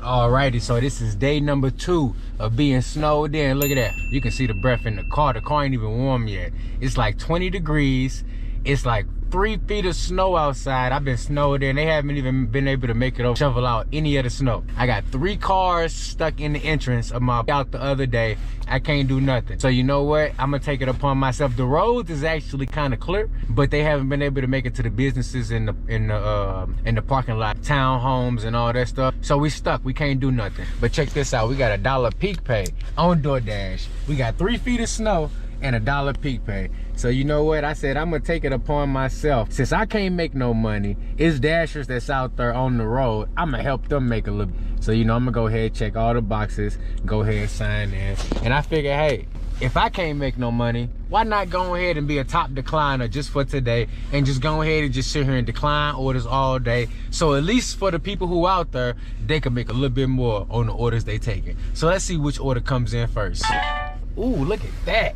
Alrighty, so this is day number 2 of being snowed in. Look at that. You can see the breath in the car. The car ain't even warm yet. It's like 20 degrees. It's like 3 feet of snow outside. I've been snowed in. They haven't even been able to make it over, shovel out any of the snow. I got 3 cars stuck in the entrance of my out the other day. I can't do nothing. So you know what? I'm gonna take it upon myself. The roads is actually kind of clear, but they haven't been able to make it to the businesses in the parking lot, townhomes and all that stuff. So we stuck. We can't do nothing. But check this out. We got $1 peak pay on DoorDash. We got 3 feet of snow and $1 peak pay. So you know what? I said I'm gonna take it upon myself. Since I can't make no money, it's dashers that's out there on the road. I'm gonna help them make a little. So you know, I'm gonna go ahead, check all the boxes, go ahead, sign in. And I figure, hey, if I can't make no money, why not go ahead and be a top decliner just for today and just go ahead and just sit here and decline orders all day. So at least for the people who out there, they can make a little bit more on the orders they taking. So let's see which order comes in first. Ooh, look at that.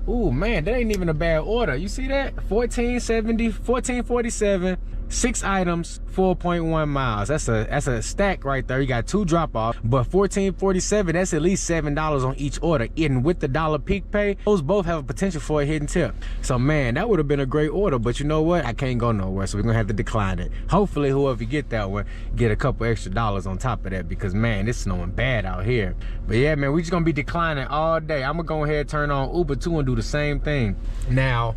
Ooh, man, that ain't even a bad order. You see that? 1447, 6 items, 4.1 miles. That's a stack right there. You got 2 drop-off, but 1447, that's at least $7 on each order. And with the $1 peak pay, those both have a potential for a hidden tip. So man, that would have been a great order, but you know what? I can't go nowhere, so we're gonna have to decline it. Hopefully whoever get that one, get a couple extra dollars on top of that, because man, it's snowing bad out here. But yeah, man, we just gonna be declining all day. I'm gonna go ahead and turn on Uber too and do the same thing. Now,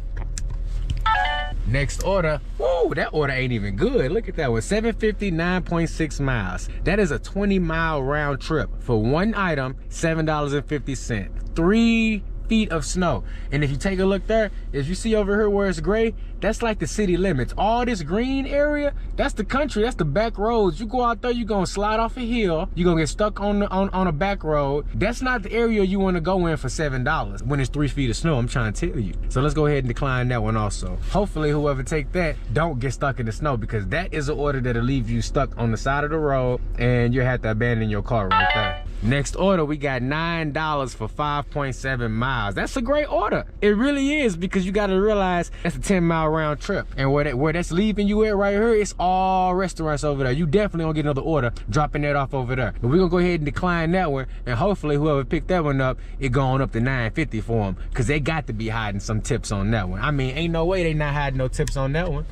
next order, whoa, that order ain't even good. Look at that one, 759.6 miles. That is a 20-mile round trip for 1 item, $7.50. 3 feet of snow. And if you take a look there, if you see over here where it's gray, that's like the city limits. All this green area, that's the country, that's the back roads. You go out there, you're gonna slide off a hill, you're gonna get stuck on a back road. That's not the area you wanna go in for $7 when it's 3 feet of snow, I'm trying to tell you. So let's go ahead and decline that one also. Hopefully whoever take that don't get stuck in the snow, because that is an order that'll leave you stuck on the side of the road and you'll have to abandon your car right there. Next order, we got $9 for 5.7 miles. That's a great order. It really is, because you gotta realize that's a 10-mile round trip. And where that's leaving you at right here, it's all restaurants over there. You definitely gonna get another order dropping that off over there. But we're gonna go ahead and decline that one, and hopefully whoever picked that one up, it going up to $9.50 for them, because they got to be hiding some tips on that one. I mean, ain't no way they not hiding no tips on that one.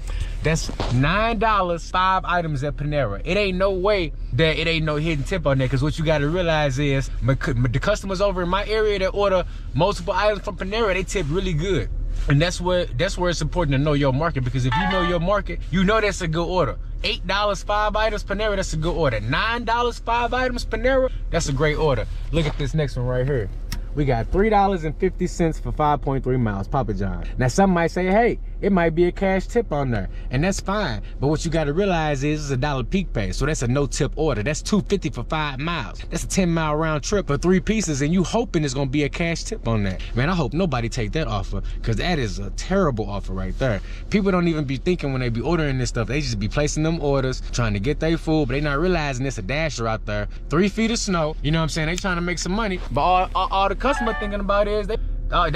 That's $9, 5 items at Panera. It ain't no way that it ain't no hidden tip on there, because what you gotta realize is the customers over in my area that order multiple items from Panera, they tip really good. And that's where it's important to know your market, because if you know your market, you know that's a good order. $8, 5 items Panera, that's a good order. $9, 5 items Panera, that's a great order. Look at this next one right here. We got $3.50 for 5.3 miles, Papa John. Now some might say, hey, it might be a cash tip on there, and that's fine. But what you gotta realize is it's a $1 peak pay, so that's a no tip order. That's $2.50 for 5 miles. That's a 10-mile round trip for 3 pieces, and you hoping it's gonna be a cash tip on that. Man, I hope nobody take that offer, because that is a terrible offer right there. People don't even be thinking when they be ordering this stuff. They just be placing them orders, trying to get their food, but they not realizing it's a dasher out there. 3 feet of snow, you know what I'm saying? They trying to make some money, but all the customer thinking about is they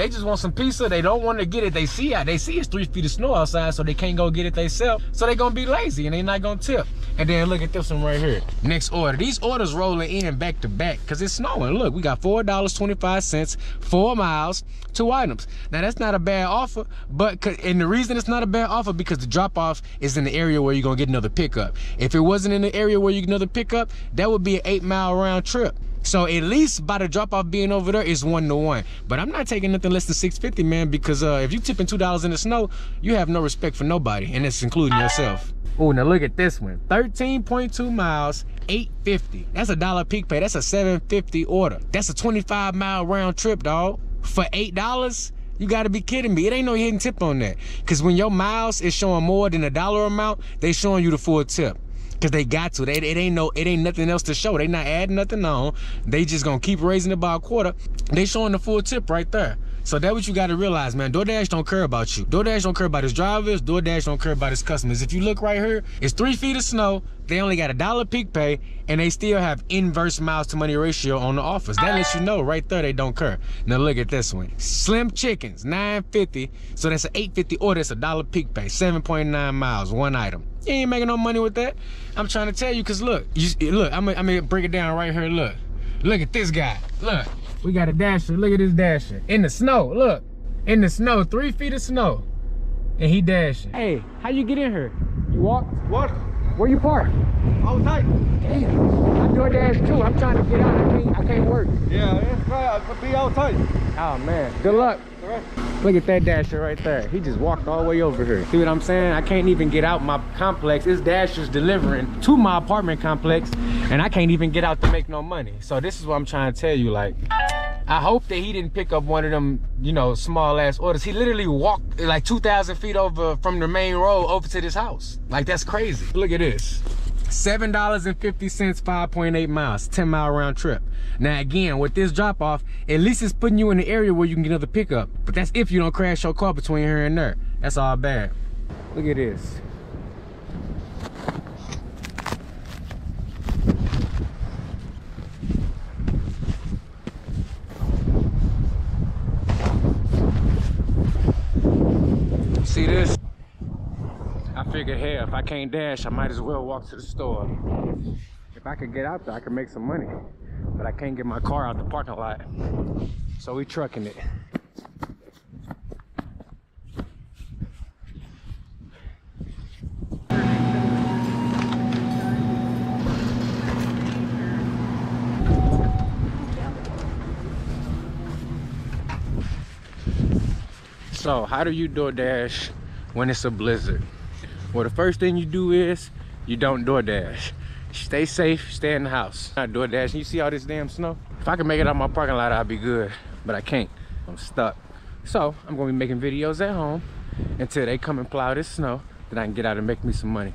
just want some pizza. They don't want to get it. They see it's 3 feet of snow outside, so they can't go get it themselves. So they gonna be lazy and they not gonna tip. And then look at this one right here. Next order. These orders rolling in back to back because it's snowing. Look, we got $4.25, 4 miles, 2 items. Now that's not a bad offer, and the reason it's not a bad offer because the drop off is in the area where you're gonna get another pickup. If it wasn't in the area where you get another pickup, that would be an 8-mile round trip. So at least by the drop-off being over there, it's 1-to-1. But I'm not taking nothing less than $6.50, man, because if you tipping $2 in the snow, you have no respect for nobody, and that's including yourself. Oh, now look at this one. 13.2 miles, $8.50. That's a $1 peak pay. That's a $7.50 order. That's a 25-mile round trip, dog. For $8? You gotta be kidding me. It ain't no hidden tip on that. Because when your miles is showing more than a dollar amount, they showing you the full tip. Cause they got to. It ain't nothing else to show. They not adding nothing on. They just gonna keep raising it by a quarter. They showing the full tip right there. So that's what you got to realize, man. DoorDash don't care about you. DoorDash don't care about his drivers. DoorDash don't care about his customers. If you look right here, it's 3 feet of snow. They only got $1 peak pay, and they still have inverse miles to money ratio on the offers. That lets you know right there they don't care. Now look at this one. Slim Chickens, $9.50. So that's an $8.50 order. It's $1 peak pay, 7.9 miles, one item. You ain't making no money with that. I'm trying to tell you, cause look, I'm gonna break it down right here. Look at this guy. Look. We got a dasher. Look at this dasher. In the snow. Look. In the snow. 3 feet of snow. And he dashing. Hey, how you get in here? You walk? What? Where you park? Outside. Damn. I DoorDash too. I'm trying to get out. I can't work. Yeah, it's right. I'll be outside. Oh man. Good luck. All right. Look at that dasher right there. He just walked all the way over here. See what I'm saying? I can't even get out my complex. This dasher's delivering to my apartment complex, and I can't even get out to make no money. So this is what I'm trying to tell you. Like, I hope that he didn't pick up one of them, you know, small ass orders. He literally walked like 2,000 feet over from the main road over to this house. Like, that's crazy. Look at this. $7.50, 5.8 miles, 10-mile round trip. Now again, with this drop off, at least it's putting you in the area where you can get another pickup. But that's if you don't crash your car between here and there. That's all bad. Look at this. See this? I figured, hey, if I can't dash, I might as well walk to the store. If I could get out there, I could make some money. But I can't get my car out the parking lot. So we trucking it. So how do you DoorDash when it's a blizzard? Well, the first thing you do is you don't DoorDash. Stay safe, stay in the house. Not DoorDash. You see all this damn snow? If I can make it out my parking lot, I'll be good. But I can't. I'm stuck. So I'm gonna be making videos at home until they come and plow this snow, then I can get out and make me some money.